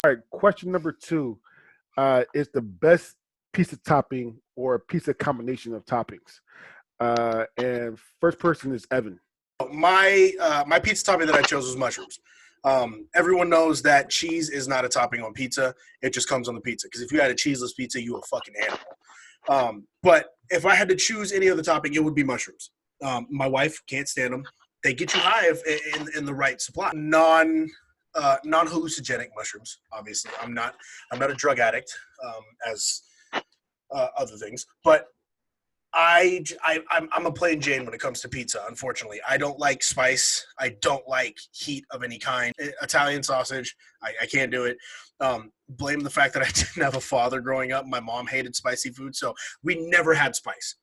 All right, question number 2 is the best pizza topping or pizza combination of toppings. And first person is Evan. My pizza topping that I chose was mushrooms. Everyone knows that cheese is not a topping on pizza. It just comes on the pizza. Because if you had a cheeseless pizza, you a fucking animal. But if I had to choose any other topping, it would be mushrooms. My wife can't stand them. They get you high in the right supply. Non hallucinogenic mushrooms. Obviously, I'm not a drug addict as other things, but I'm a plain Jane when it comes to pizza. Unfortunately, I don't like spice. I don't like heat of any kind. Italian sausage, I can't do it. Blame the fact that I didn't have a father growing up. My mom hated spicy food, so we never had spice.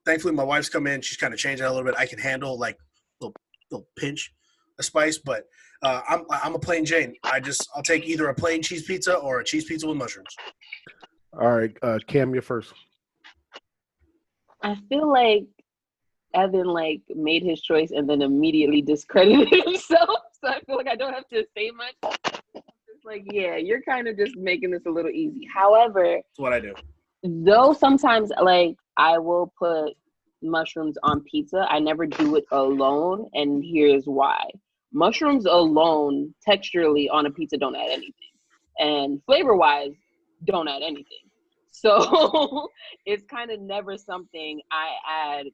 Thankfully, my wife's come in. She's kind of changed that a little bit. I can handle like little pinch of spice, but I'm a plain Jane. I'll take either a plain cheese pizza or a cheese pizza with mushrooms. All right, Cam, you're first. I feel like Evan made his choice and then immediately discredited himself. So I feel like I don't have to say much. It's like, yeah, you're kind of just making this a little easy. However, that's what I do. Though sometimes I will put mushrooms on pizza, I never do it alone, and here's why. Mushrooms alone, texturally on a pizza, don't add anything. And flavor-wise, don't add anything. So it's kind of never something I add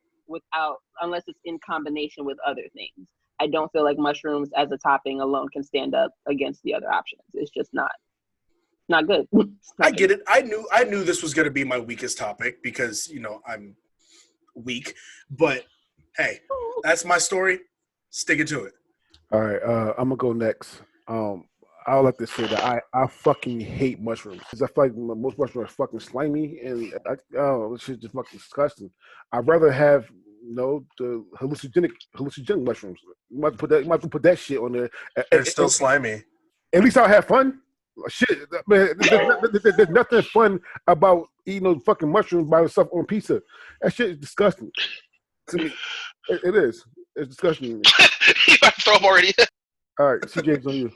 unless it's in combination with other things. I don't feel like mushrooms as a topping alone can stand up against the other options. It's just not good. I get it. I knew this was going to be my weakest topic because, I'm weak. But, hey, that's my story. Sticking to it. All right, I'm going to go next. I would like to say that I fucking hate mushrooms. Because I feel like most mushrooms are fucking slimy and this shit's just fucking disgusting. I'd rather have the hallucinogenic mushrooms. You might have to put that shit on there. They're still slimy. At least I'll have fun. Shit, man, there's nothing fun about eating fucking mushrooms by yourself on pizza. That shit is disgusting to me. It is. It's disgusting to me. You got to throw them already. All right, CJ's on you.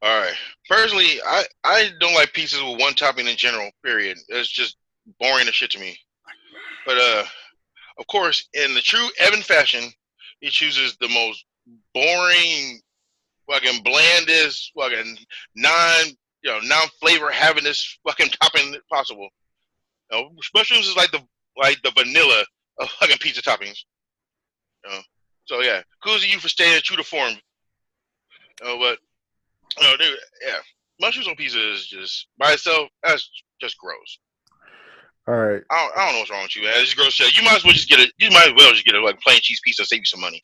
All right. Personally, I don't like pizzas with one topping in general, period. It's just boring as shit to me. But, of course, in the true Evan fashion, he chooses the most boring, fucking blandest, fucking non-flavor havingest fucking topping possible. Mushrooms is like the vanilla of fucking pizza toppings. So, yeah. Kudos to you for staying true to form. But... No, dude, yeah. Mushrooms on pizza is just, by itself, that's just gross. All right. I don't know what's wrong with you, man. It's gross shit. You might as well just get a plain cheese pizza and save you some money.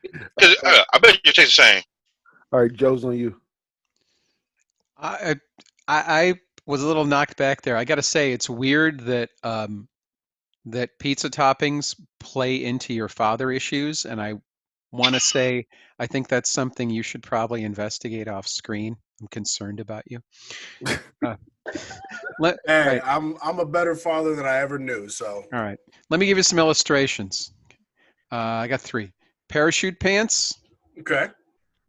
Because I bet you taste the same. All right, Joe's on you. I was a little knocked back there. I got to say, it's weird that that pizza toppings play into your father issues, and I want to say I think that's something you should probably investigate off screen. I'm concerned about you. Hey, I'm a better father than I ever knew. So all right, let me give you some illustrations. I got 3: parachute pants. Okay.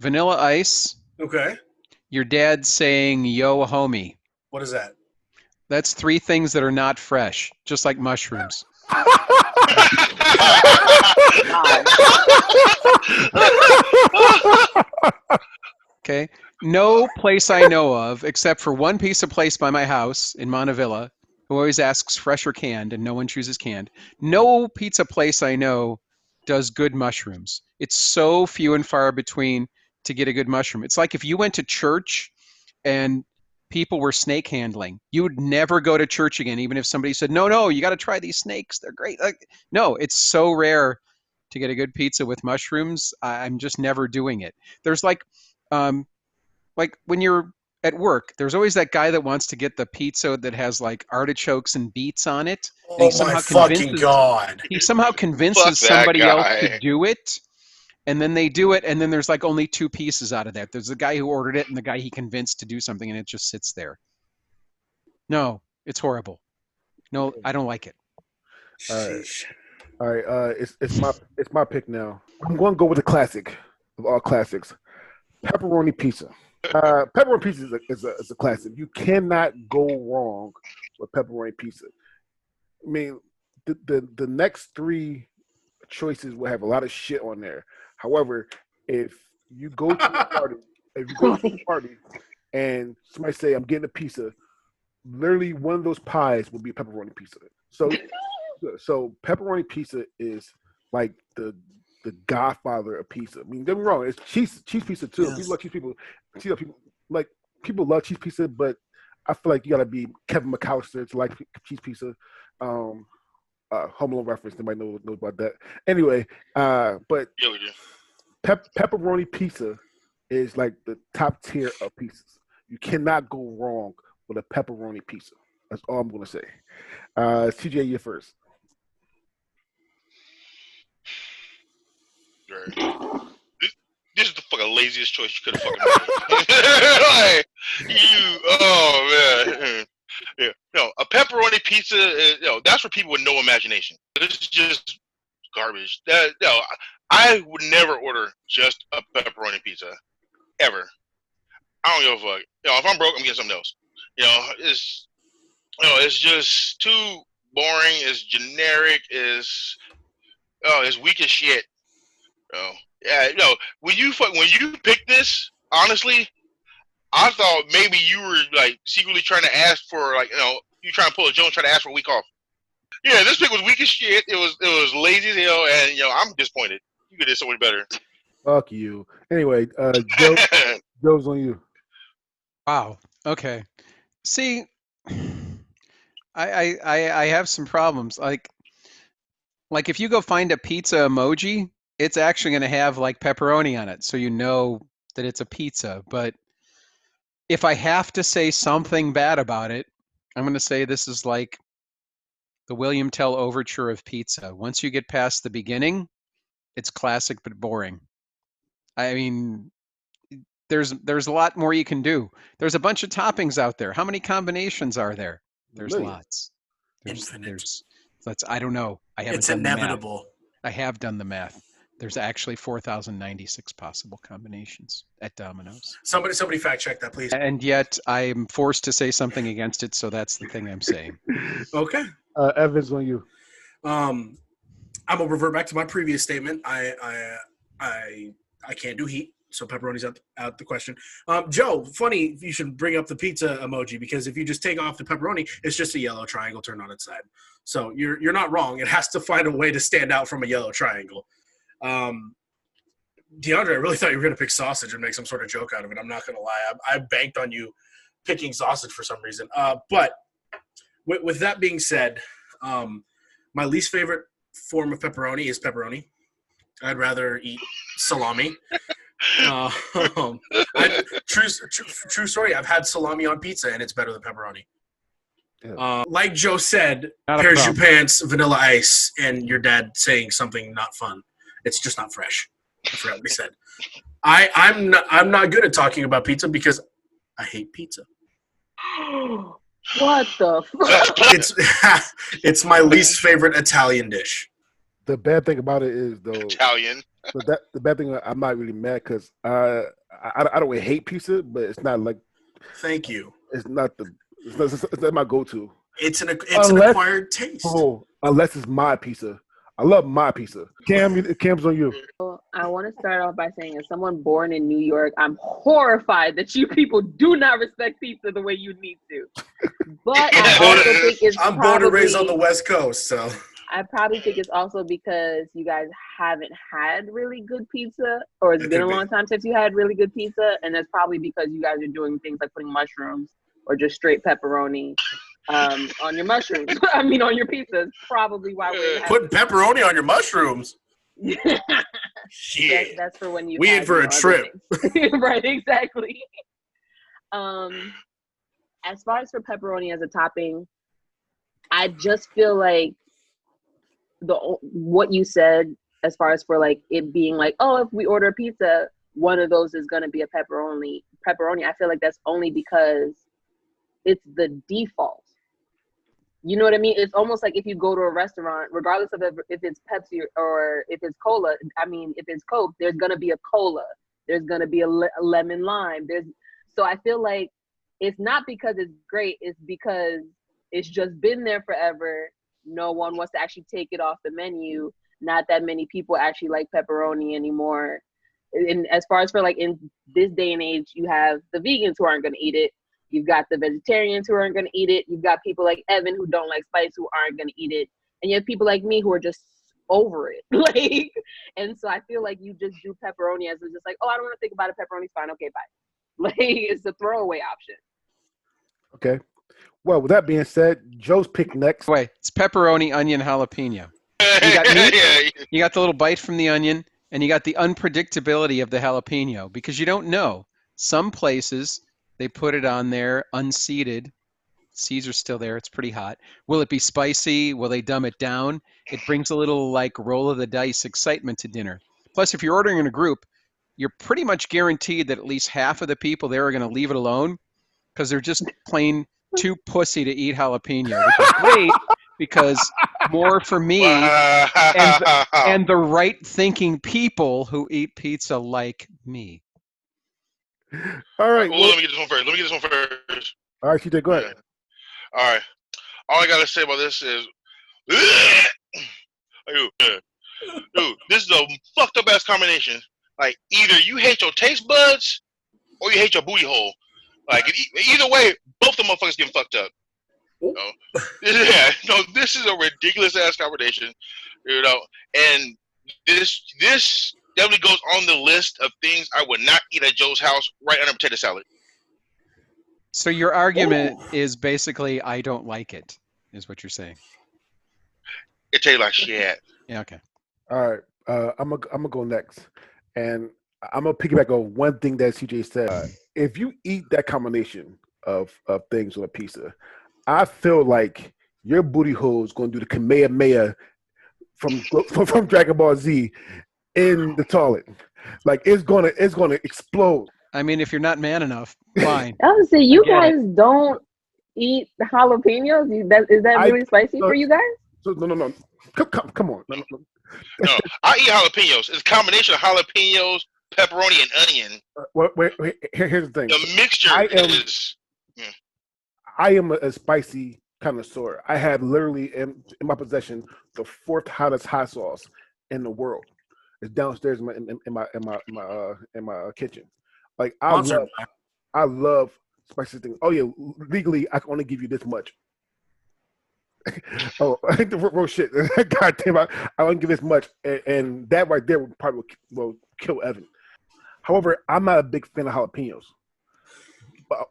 Vanilla ice. Okay. Your dad saying "Yo, homie." What is that? That's 3 things that are not fresh, just like mushrooms. Okay. No place I know of, except for one pizza place by my house in Montevilla, who always asks fresh or canned, and no one chooses canned. No pizza place I know does good mushrooms. It's so few and far between to get a good mushroom. It's like if you went to church and people were snake handling, you would never go to church again, even if somebody said, no, you got to try these snakes. They're great. No, it's so rare to get a good pizza with mushrooms. I'm just never doing it. There's like when you're at work, there's always that guy that wants to get the pizza that has like artichokes and beets on it. Oh my fucking God. He somehow convinces somebody else to do it. And then they do it, and then there's like only 2 pieces out of that. There's the guy who ordered it and the guy he convinced to do something, and it just sits there. No, it's horrible. No, I don't like it. All right. It's my pick now. I'm going to go with the classic of all classics. Pepperoni pizza. Pepperoni pizza is a classic. You cannot go wrong with pepperoni pizza. I mean, the next three choices will have a lot of shit on there. However, if you go to a party, if you go to a party and somebody say, "I'm getting a pizza," literally one of those pies will be pepperoni pizza. So pepperoni pizza is like the godfather of pizza. I mean, don't get me wrong, it's cheese pizza too. Yes. People love cheese pizza, but I feel like you gotta be Kevin McAllister to like cheese pizza. Home Alone reference, nobody knows about that. Anyway, but Yeah, we do. Pepperoni pizza is like the top tier of pizzas. You cannot go wrong with a pepperoni pizza. That's all I'm gonna say. CJ, you first. Right. This is the fucking laziest choice you could have fucking made. Like, oh man. Yeah. No, a pepperoni pizza is, that's for people with no imagination. This is just garbage. I would never order just a pepperoni pizza. Ever. I don't give a fuck. If I'm broke, I'm getting something else. It's just too boring, it's generic, it's weak as shit. Yeah, when you picked this, honestly, I thought maybe you were like secretly trying to ask for you trying to pull a Jones trying to ask for a week off. Yeah, this pick was weak as shit. It was lazy as hell, and I'm disappointed. You could have did so much better. Fuck you. Anyway, Joe's on you. Wow. Okay. See, I have some problems. Like if you go find a pizza emoji, it's actually going to have like pepperoni on it, so you know that it's a pizza. But if I have to say something bad about it, I'm going to say this is like the William Tell overture of pizza. Once you get past the beginning, it's classic but boring. I mean, there's a lot more you can do. There's a bunch of toppings out there. How many combinations are there? There's Millions. lots. Infinite. I don't know. I haven't It's done the math. inevitable. I have done the math. There's actually 4,096 possible combinations at Domino's. Somebody fact check that, please. And yet I'm forced to say something against it, so that's the thing I'm saying. Okay. Evans on you. I'm gonna revert back to my previous statement. I can't do heat, so pepperoni's out the question. Joe, funny you should bring up the pizza emoji, because if you just take off the pepperoni, it's just a yellow triangle turned on its side. So you're not wrong. It has to find a way to stand out from a yellow triangle. DeAndre, I really thought you were gonna pick sausage and make some sort of joke out of it. I'm not gonna lie. I banked on you picking sausage for some reason. But with that being said, my least favorite form of pepperoni is pepperoni. I'd rather eat salami. True story. I've had salami on pizza, and it's better than pepperoni. Yeah. Like Joe said, Not a parachute problem. pants, vanilla ice, and your dad saying something not fun. It's just not fresh. I forgot what he said. I'm not good at talking about pizza because I hate pizza. What the fuck? It's my least favorite Italian dish. The bad thing about it is though. Italian. The bad thing, I'm not really mad because I don't really hate pizza, but it's not like. Thank you. It's not my go-to. It's an acquired taste. Oh, unless it's my pizza. I love my pizza. Cam's on you. I want to start off by saying, as someone born in New York, I'm horrified that you people do not respect pizza the way you need to. But I also think it's I'm born and raised on the West Coast, so. I probably think it's also because you guys haven't had really good pizza, or it's been a long time since you had really good pizza, and that's probably because you guys are doing things like putting mushrooms or just straight pepperoni on your mushrooms. I mean, on your pizza is probably why we're putting pepperoni on your mushrooms. Shit. That's for when you. We in for a trip. Right, exactly. As far as for pepperoni as a topping, I just feel like what you said as far as for like it being like, oh, if we order a pizza, one of those is going to be a pepperoni. I feel like that's only because it's the default. You know what I mean? It's almost like if you go to a restaurant, regardless of if it's Pepsi or if it's cola, I mean, if it's Coke, there's going to be a cola. There's gonna be a lemon lime. So I feel like it's not because it's great. It's because it's just been there forever. No one wants to actually take it off the menu. Not that many people actually like pepperoni anymore. And as far as for like in this day and age, you have the vegans who aren't gonna eat it. You've got the vegetarians who aren't gonna eat it. You've got people like Evan who don't like spice who aren't gonna eat it. And you have people like me who are just over it. Like, and so I feel like you just do pepperoni as it's just like, oh, I don't want to think about it. Pepperoni's fine. Okay, bye. Like, it's a throwaway option. Okay. Well, with that being said, Joe's pick next. Wait, it's pepperoni, onion, jalapeno. You got meat, you got the little bite from the onion, and you got the unpredictability of the jalapeno because you don't know. Some places they put it on there unseeded. Seeds are still there. It's pretty hot. Will it be spicy? Will they dumb it down? It brings a little like roll of the dice excitement to dinner. Plus, if you're ordering in a group, you're pretty much guaranteed that at least half of the people there are going to leave it alone because they're just plain too pussy to eat jalapeno, which is great because more for me and the right thinking people who eat pizza like me. All right. Well, let me get this one first. All right, CJ, go ahead. All right. All I gotta say about this is, dude, this is a fucked up ass combination. Like, either you hate your taste buds or you hate your booty hole. Like, either way, both the motherfuckers getting fucked up. You know? Yeah, no, this is a ridiculous ass combination. You know, and this definitely goes on the list of things I would not eat at Joe's house right under potato salad. So your argument is basically I don't like it, is what you're saying. It tastes like shit. Yeah, okay. All right. I'm gonna go next, and I'm gonna piggyback on one thing that CJ said. If you eat that combination of things on a pizza, I feel like your booty hole is gonna do the Kamehameha from Dragon Ball Z in the toilet. Like it's gonna explode. I mean, if you're not man enough, fine. I was say you get guys don't eat jalapenos. Is that really spicy for you guys? So, no. Come on. No, I eat jalapenos. It's a combination of jalapenos, pepperoni, and onion. Wait. Here's the thing. The mixture is. I am a spicy connoisseur. I have literally in my possession the fourth hottest hot sauce in the world. It's downstairs in my kitchen. Like I love spicy things. Oh yeah, legally I can only give you this much. Oh, I think the real shit. God damn, I won't give this much, and that right there will kill Evan. However, I'm not a big fan of jalapenos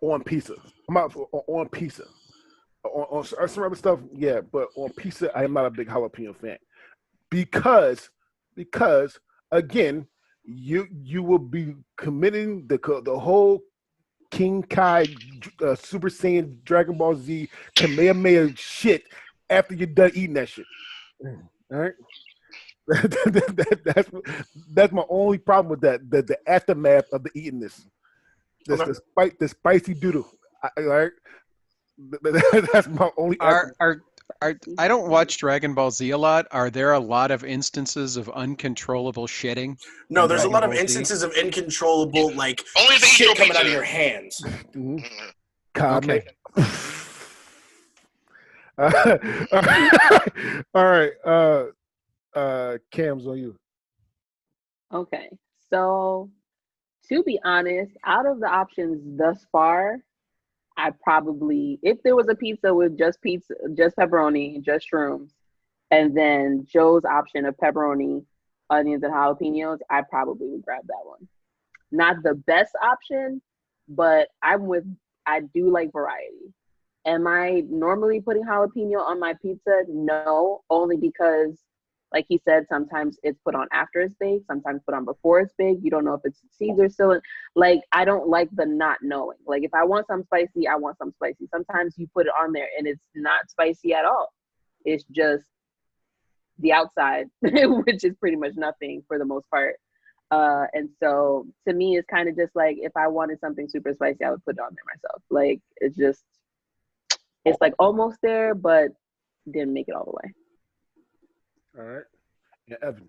on pizza. I'm not on pizza. On some other stuff, yeah, but on pizza, I am not a big jalapeno fan because again, you will be committing the whole King Kai Super Saiyan Dragon Ball Z Kamehameha shit after you're done eating that shit. All right. That's my only problem with that. The aftermath of the eating this. The spicy doodle. Right. That's my only. I don't watch Dragon Ball Z a lot. Are there a lot of instances of uncontrollable shitting? No, there's a lot of instances of uncontrollable shit coming out of your hands. Mm-hmm. Okay. All right. Cam's on you. Okay. So to be honest, out of the options thus far, I probably, if there was a pizza with just pepperoni, just shrooms, and then Joe's option of pepperoni, onions, and jalapenos, I probably would grab that one. Not the best option, but I do like variety. Am I normally putting jalapeno on my pizza? No, only because, like he said, sometimes it's put on after it's baked, sometimes put on before it's baked. You don't know if it's seeds or still in. Like, I don't like the not knowing. Like, if I want some spicy, I want some spicy. Sometimes you put it on there and it's not spicy at all. It's just the outside, which is pretty much nothing for the most part. And so to me, it's kind of just like, if I wanted something super spicy, I would put it on there myself. Like, it's like almost there, but didn't make it all the way. All right. Yeah, Evan.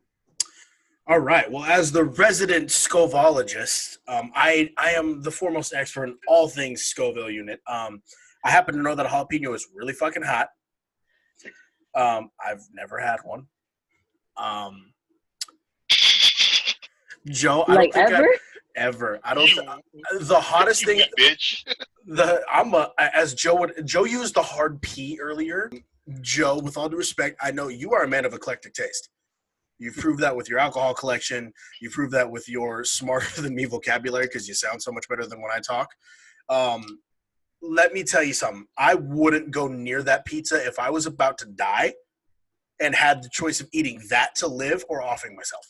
All right. Well, as the resident Scovologist, I am the foremost expert in all things Scoville unit. I happen to know that a jalapeno is really fucking hot. I've never had one. Um, Joe, I Like don't think ever? I've ever. I don't. The hottest You thing. weak bitch. Joe used the hard P earlier. Joe, with all due respect, I know you are a man of eclectic taste. You've proved that with your alcohol collection. You proved that with your smarter than me vocabulary because you sound so much better than when I talk. Let me tell you something. I wouldn't go near that pizza if I was about to die and had the choice of eating that to live or offing myself.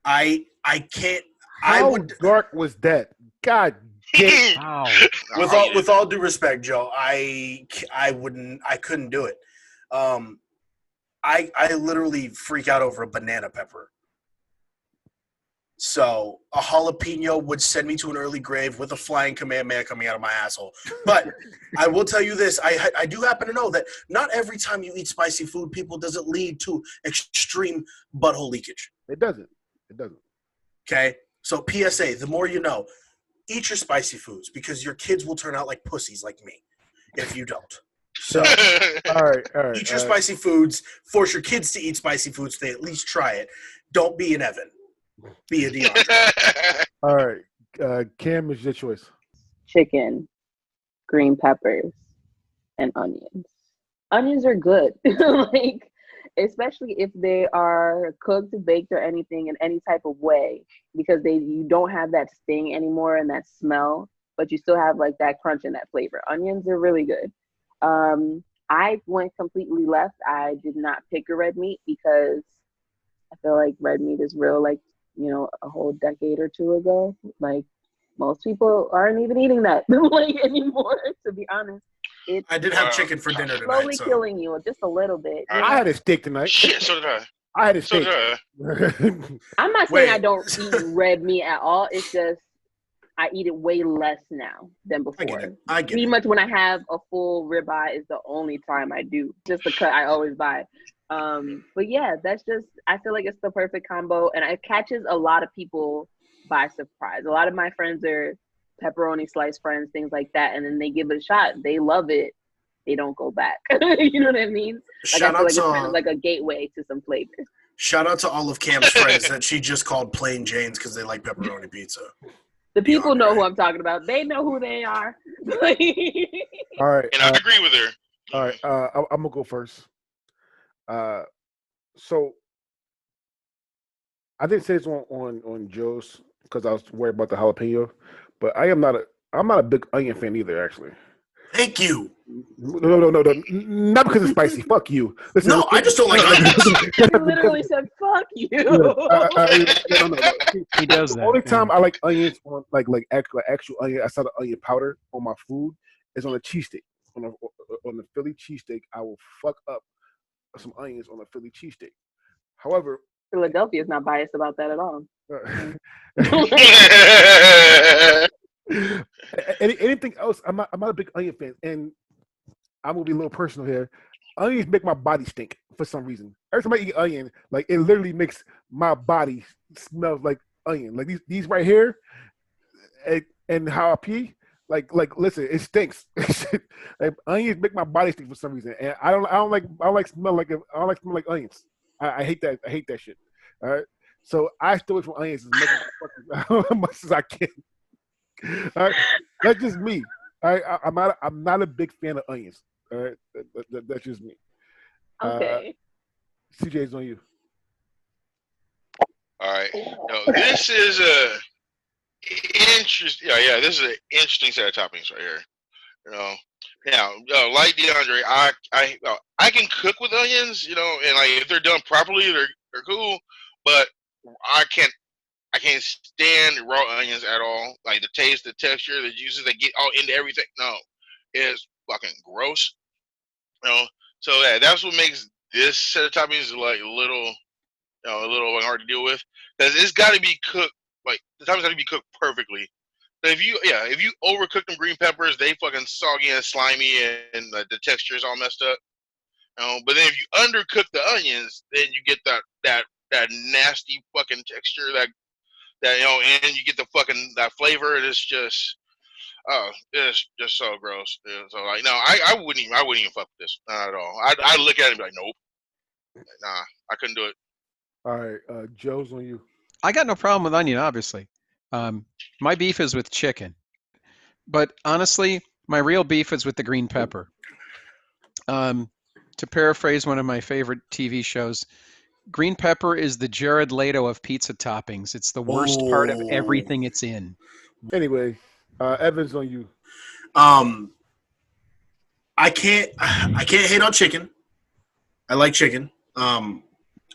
I can't. I How would. dark was that? God damn. Wow. With all due respect, Joe, I wouldn't. I couldn't do it. I literally freak out over a banana pepper. So a jalapeno would send me to an early grave with a flying Kamehameha coming out of my asshole. But I will tell you this: I do happen to know that not every time you eat spicy food, people does it lead to extreme butthole leakage. It doesn't. It doesn't. Okay, so PSA: the more you know. Eat your spicy foods because your kids will turn out like pussies like me if you don't. So All right. eat your spicy foods. Force your kids to eat spicy foods. So they at least try it. Don't be an Evan. Be a DeAndre. All right. Cam is your choice. Chicken, green peppers, and onions. Onions are good. Like, especially if they are cooked, baked, or anything in any type of way, because you don't have that sting anymore and that smell, but you still have like that crunch and that flavor. Onions are really good. I went completely left. I did not pick a red meat because I feel like red meat is real, like, a whole decade or two ago. Like, most people aren't even eating that like anymore, to be honest. It's I did have chicken for dinner tonight. slowly So. killing you just a little bit. I had a steak tonight. Shit, so did I. I had a So steak. did I. I'm not saying Wait. I don't eat red meat at all. It's just I eat it way less now than before. I get Pretty it. much when I have a full ribeye is the only time I do. Just the cut I always buy. But yeah, that's just, I feel like it's the perfect combo, and it catches a lot of people by surprise. A lot of my friends are pepperoni slice friends, things like that, and then they give it a shot. They love it. They don't go back. You know what I mean? Like, I feel like it's kind of like a gateway to some flavors. Shout out to all of Cam's friends that she just called plain Janes because they like pepperoni pizza. The people know who I'm talking about. They know who they are. All right. And I agree with her. All right. I'm gonna go first. So I didn't say this on Joe's because I was worried about the jalapeno, but I'm not a big onion fan either, actually. Thank you. No. Not because it's spicy. Fuck you. Listen, No, I just don't like onions. He literally said, "Fuck you." No. He does The that. only time I like onions on like actual onion, I saw the onion powder on my food is on a cheesesteak. On the Philly cheesesteak, I will fuck up some onions on a Philly cheesesteak. However, Philadelphia is not biased about that at all. anything else, I'm not a big onion fan, and I'm gonna be a little personal here. Onions make my body stink for some reason. Every time I eat onion, like it literally makes my body smell like onion. Like these right here, and how I pee. Like listen, it stinks. Like onions make my body stink for some reason, and I don't like smell like onions. I hate that. I hate that shit. All right, so I stay away from onions as much as I can. All right, that's just me. All right, I'm not a big fan of onions. All right, that's just me. Okay. CJ's on you. All right. No, this is a interesting. Yeah. This is an interesting set of toppings right here. Now, like DeAndre, I can cook with onions. And like if they're done properly, they're cool. But I can't stand raw onions at all. Like the taste, the texture, the juices, they get all into everything. No, it's fucking gross. So that's what makes this set of toppings like a little hard to deal with because it's got to be cooked. Like the toppings got to be cooked perfectly. So if you overcook them green peppers, they fucking soggy and slimy, and the texture is all messed up. But then if you undercook the onions, then you get that that nasty fucking texture that and you get the fucking that flavor. And it's just it's just so gross. So like, no, I wouldn't even fuck with this, not at all. I'd look at it and be like, nope, nah, I couldn't do it. All right, Joe's on you. I got no problem with onion, obviously. My beef is with chicken. But honestly, my real beef is with the green pepper. To paraphrase one of my favorite TV shows, green pepper is the Jared Leto of pizza toppings. It's the worst part of everything it's in. Anyway, Evans on you. I can't hate on chicken. I like chicken.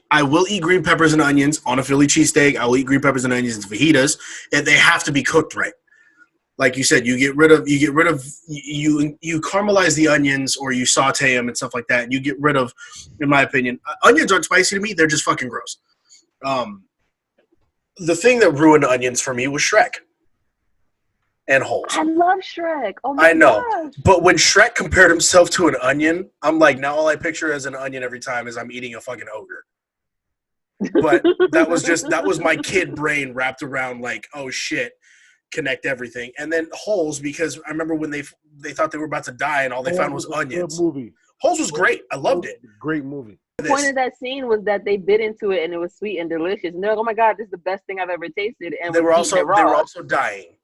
I will eat green peppers and onions on a Philly cheesesteak. I will eat green peppers and onions and fajitas, and they have to be cooked right. Like you said, you caramelize the onions or you saute them and stuff like that. And you get rid of, in my opinion, onions aren't spicy to me. They're just fucking gross. The thing that ruined onions for me was Shrek and Holes. I love Shrek. Oh my I know, gosh. but when Shrek compared himself to an onion, I'm like, now all I picture as an onion every time is I'm eating a fucking ogre. But that was my kid brain wrapped around like, oh shit, connect everything. And then Holes, because I remember when they thought they were about to die and all they found was onions. Good movie. Holes was great. I loved it. Great movie. The point of that scene was that they bit into it and it was sweet and delicious. And they're like, oh my God, this is the best thing I've ever tasted. And They were also dying.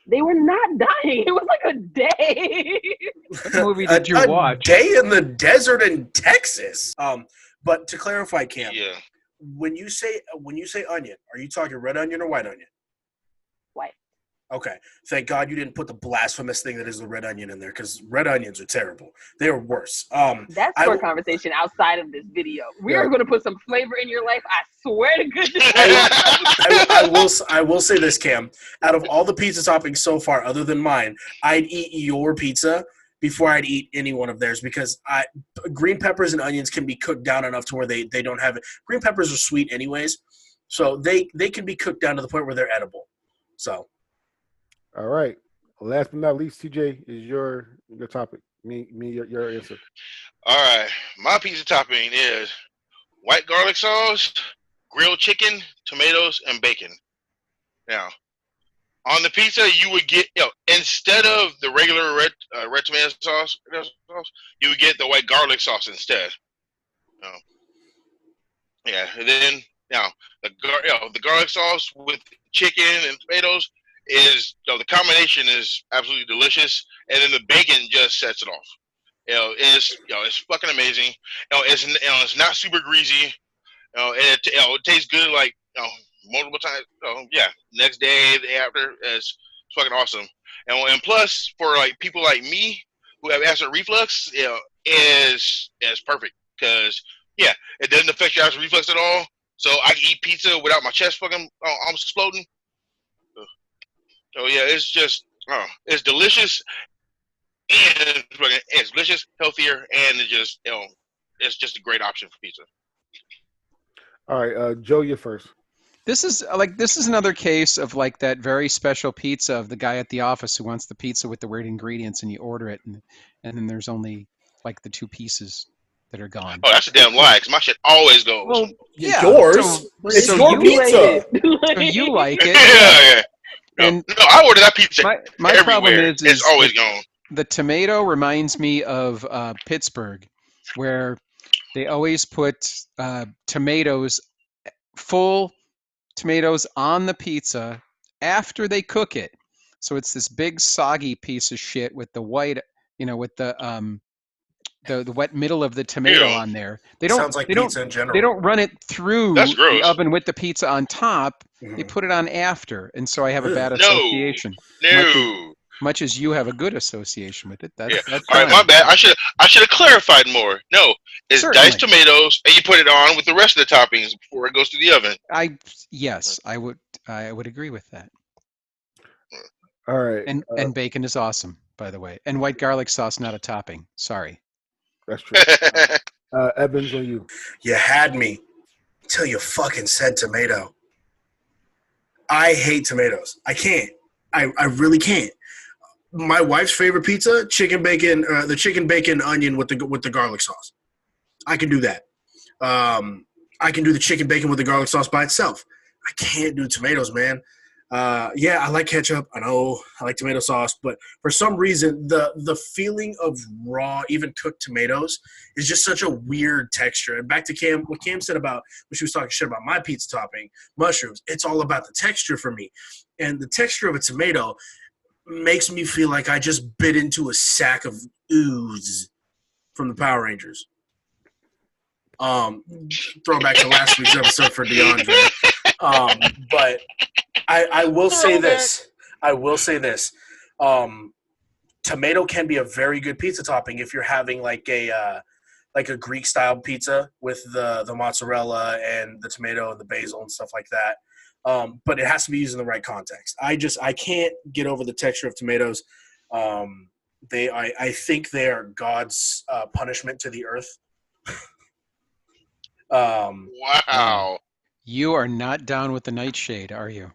They were not dying. It was like a day. What movie did you watch? A day in the desert in Texas. But to clarify, Cam, Yeah. when you say onion, are you talking red onion or white onion? White. Okay. Thank God you didn't put the blasphemous thing that is the red onion in there, because red onions are terrible. They are worse. That's for a conversation outside of this video. We are going to put some flavor in your life. I swear to goodness. I will say this, Cam. Out of all the pizza toppings so far, other than mine, I'd eat your pizza before I'd eat any one of theirs, because green peppers and onions can be cooked down enough to where they don't have it. Green peppers are sweet anyways, so they can be cooked down to the point where they're edible. So, all right. Last but not least, TJ, is your topic. Your answer. All right, my pizza topping is white garlic sauce, grilled chicken, tomatoes, and bacon. Now, on the pizza, you would get, instead of the regular red tomato sauce, you would get the white garlic sauce instead. Yeah, and then the garlic sauce with chicken and tomatoes is, the combination is absolutely delicious, and then the bacon just sets it off. It's fucking amazing. It's not super greasy. And it tastes good like multiple times. Next day, the day after, it's fucking awesome. And plus, for like people like me who have acid reflux, is perfect, because it doesn't affect your acid reflux at all. So I can eat pizza without my chest fucking almost exploding. So it's just it's delicious, and it's delicious, healthier, and it's just a great option for pizza. All right, Joe, you're first. This is another case of like that very special pizza of the guy at the office who wants the pizza with the weird ingredients, and you order it, and then there's only like the two pieces that are gone. Oh, that's a damn lie, because my shit always goes. Well, yeah. Yours? It's your pizza. So you like it. Yeah. And no, I order that pizza my problem is it's always gone. The tomato reminds me of Pittsburgh, where they always put full tomatoes on the pizza after they cook it. So it's this big soggy piece of shit with the white, with the wet middle of the tomato on there. Sounds like pizza in general. They don't run it through That's gross. the oven with the pizza on top. Mm-hmm. They put it on after, and so I have a bad association. No. Much as you have a good association with it. That's All right, my bad. I should have clarified more. No, it's Certainly. diced tomatoes, and you put it on with the rest of the toppings before it goes to the oven. Yes, I would agree with that. All right. And bacon is awesome, by the way. And white garlic sauce, not a topping. Sorry. That's true. Evans, on you. You had me till you fucking said tomato. I hate tomatoes. I can't. I really can't. My wife's favorite pizza, the chicken bacon onion with the garlic sauce. I can do that. I I can do the chicken bacon with the garlic sauce by itself. I can't do tomatoes, man. Yeah, I like ketchup. I know I like tomato sauce, but for some reason, the feeling of raw, even cooked tomatoes is just such a weird texture. And back to Cam, what Cam said about when she was talking shit about my pizza topping, mushrooms. It's all about the texture for me, and the texture of a tomato makes me feel like I just bit into a sack of ooze from the Power Rangers. Throwback to last week's episode for DeAndre. But I will say this. Tomato can be a very good pizza topping if you're having like a Greek style pizza with the mozzarella and the tomato and the basil and stuff like that. But it has to be used in the right context. I can't get over the texture of tomatoes. I think they are God's punishment to the earth. Wow. You are not down with the nightshade, are you?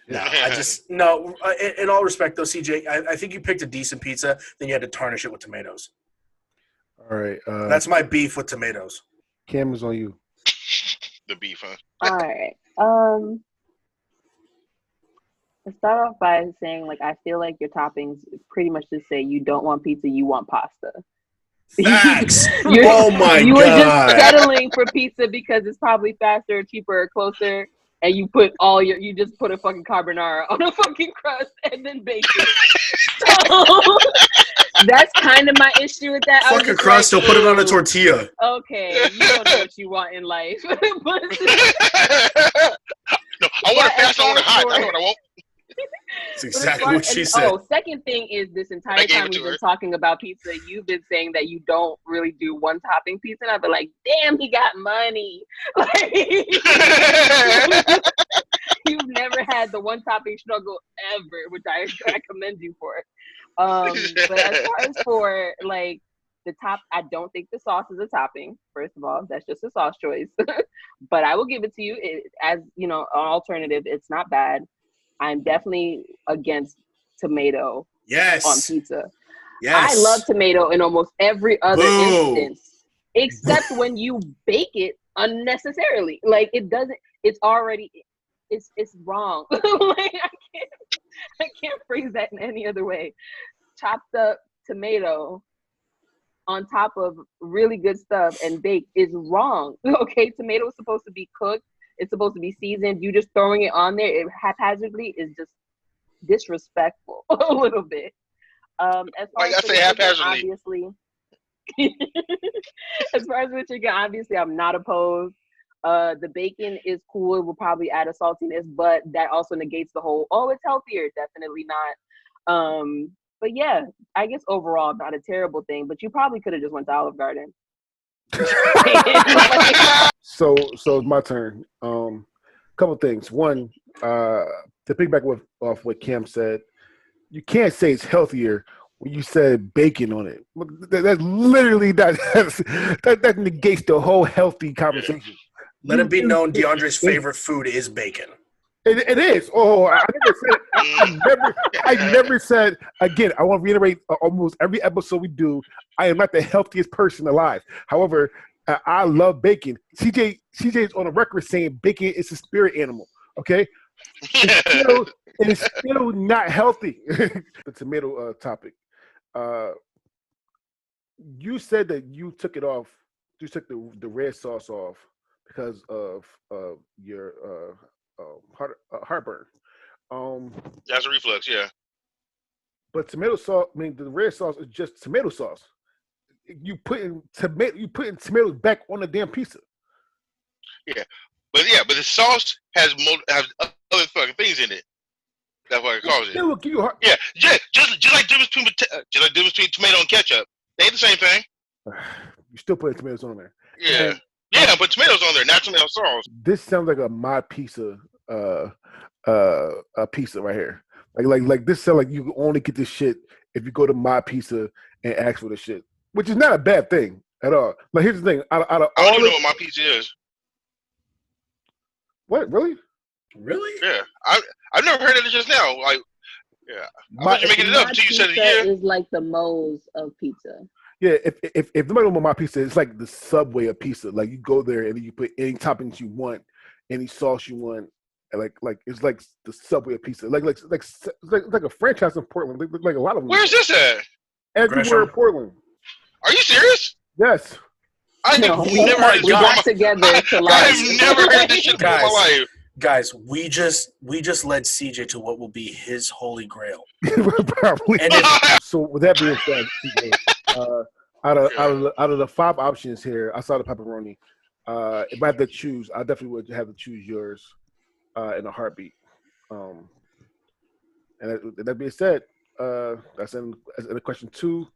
No. In all respect, though, CJ, I think you picked a decent pizza. Then you had to tarnish it with tomatoes. All right. That's my beef with tomatoes. Cam is on you. The beef, huh? All right. Let's start off by saying, like, I feel like your toppings pretty much just say you don't want pizza, you want pasta. Facts. You were just God. settling for pizza because it's probably faster, cheaper, or closer, and you just put a fucking carbonara on a fucking crust and then bake it. So that's kind of my issue with that. Fuck a crust, they'll put it on a tortilla. Okay, you don't know what you want in life. No, I want it fast, I want it hot. That's what I want. That's exactly what she said. Second thing is this entire time we've been talking about pizza, you've been saying that you don't really do one topping pizza, and I've been like, damn, he got money. Like, you've never had the one topping struggle ever, which I commend you for. But as far as for like the top, I don't think the sauce is a topping. First of all, that's just a sauce choice. But I will give it to you as an alternative. It's not bad. I'm definitely against tomato on pizza. Yes. I love tomato in almost every other instance, except when you bake it unnecessarily. Like it's wrong. Like I can't phrase that in any other way. Chopped up tomato on top of really good stuff and baked is wrong. Okay, tomato is supposed to be cooked. It's supposed to be seasoned. You just throwing it on there haphazardly is just disrespectful a little bit. As far as the chicken, obviously, as far as the chicken, obviously, I'm not opposed. The bacon is cool. It will probably add a saltiness, but that also negates the whole, it's healthier. Definitely not. But yeah, I guess overall, not a terrible thing, but you probably could have just went to Olive Garden. So it's my turn. Couple things. One, to piggyback off what Cam said, you can't say it's healthier when you said bacon on it. That's literally that negates the whole healthy conversation. Let it be known, DeAndre's favorite food is bacon. It is. Oh, I never said it. I never said, again, I want to reiterate almost every episode we do, I am not the healthiest person alive. However, I love bacon. CJ's on a record saying bacon is a spirit animal. Okay? It's still not healthy. The tomato topic. You said that you took it off, you took the red sauce off because of your heartburn. That's a reflux, yeah. But tomato sauce, the red sauce is just tomato sauce. You putting tomatoes back on the damn pizza. Yeah, but the sauce has other fucking things in it. That's what it calls it. Will give you heart. Yeah, just like difference between tomato and ketchup. They ain't the same thing. You still putting tomatoes on there. Yeah. Yeah, but tomatoes on there, not tomato sauce. This sounds like a my pizza a pizza right here. Like this sounds like you only get this shit if you go to my pizza and ask for the shit. Which is not a bad thing at all. Like here's the thing. Out of all I don't even know what my pizza is. What, really? Really? Yeah. I've never heard of it just now. Like, yeah. I thought you were making it up until you said it here. Is like the Moe's of pizza. Yeah, if nobody know my pizza, it's like the Subway of pizza. Like you go there and you put any toppings you want, any sauce you want. And like it's like the Subway of pizza. Like a franchise in Portland. Like a lot of them. Where's this at? Everywhere in Gresham? Portland. Are you serious? Yes. I No, have we never heard this we before. got together to I like. have never heard this shit before in my life. Guys, we just led CJ to what will be his holy grail. Probably. And if So with that being said, out of the 5 options here, I saw the pepperoni. If I had to choose, I definitely would have to choose yours in a heartbeat. And that being said, that's in question 2.